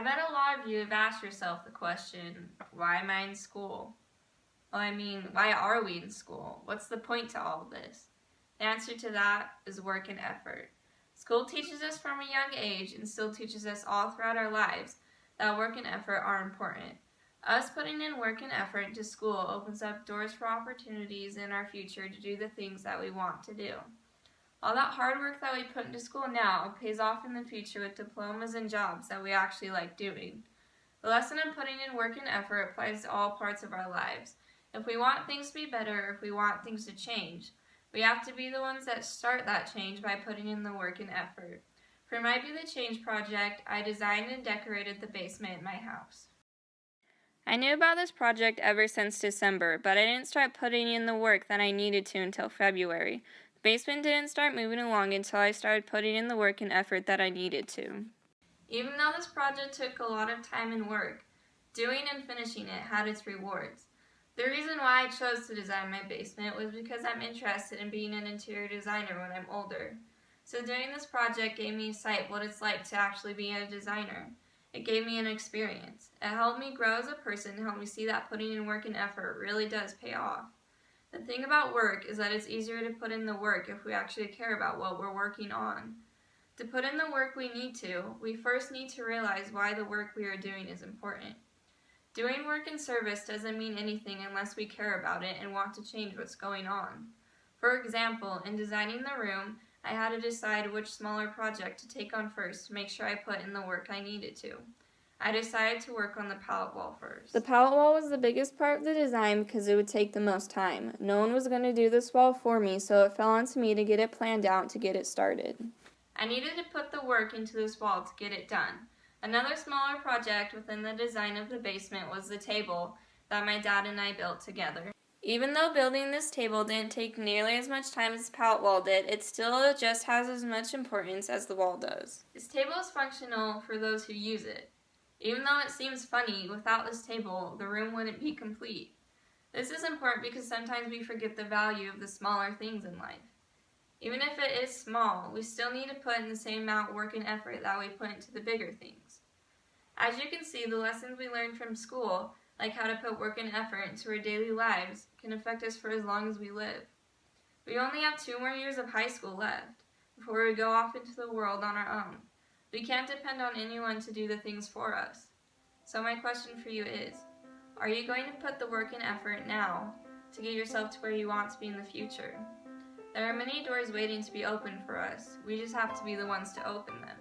I bet a lot of you have asked yourself the question, why am I in school? Well, why are we in school? What's the point to all of this? The answer to that is work and effort. School teaches us from a young age and still teaches us all throughout our lives that work and effort are important. Us putting in work and effort into school opens up doors for opportunities in our future to do the things that we want to do. All that hard work that we put into school now pays off in the future with diplomas and jobs that we actually like doing. The lesson of putting in work and effort applies to all parts of our lives. If we want things to be better, or if we want things to change, we have to be the ones that start that change by putting in the work and effort. For my Be the Change project, I designed and decorated the basement in my house. I knew about this project ever since December, but I didn't start putting in the work that I needed to until February. The basement didn't start moving along until I started putting in the work and effort that I needed to. Even though this project took a lot of time and work, doing and finishing it had its rewards. The reason why I chose to design my basement was because I'm interested in being an interior designer when I'm older. So doing this project gave me sight what it's like to actually be a designer. It gave me an experience. It helped me grow as a person and helped me see that putting in work and effort really does pay off. The thing about work is that it's easier to put in the work if we actually care about what we're working on. To put in the work we first need to realize why the work we are doing is important. Doing work in service doesn't mean anything unless we care about it and want to change what's going on. For example, in designing the room, I had to decide which smaller project to take on first to make sure I put in the work I needed to. I decided to work on the pallet wall first. The pallet wall was the biggest part of the design because it would take the most time. No one was going to do this wall for me, so it fell onto me to get it planned out to get it started. I needed to put the work into this wall to get it done. Another smaller project within the design of the basement was the table that my dad and I built together. Even though building this table didn't take nearly as much time as the pallet wall did, it still just has as much importance as the wall does. This table is functional for those who use it. Even though it seems funny, without this table, the room wouldn't be complete. This is important because sometimes we forget the value of the smaller things in life. Even if it is small, we still need to put in the same amount of work and effort that we put into the bigger things. As you can see, the lessons we learned from school, like how to put work and effort into our daily lives, can affect us for as long as we live. We only have 2 more years of high school left before we go off into the world on our own. We can't depend on anyone to do the things for us. So my question for you is, are you going to put the work and effort now to get yourself to where you want to be in the future? There are many doors waiting to be opened for us. We just have to be the ones to open them.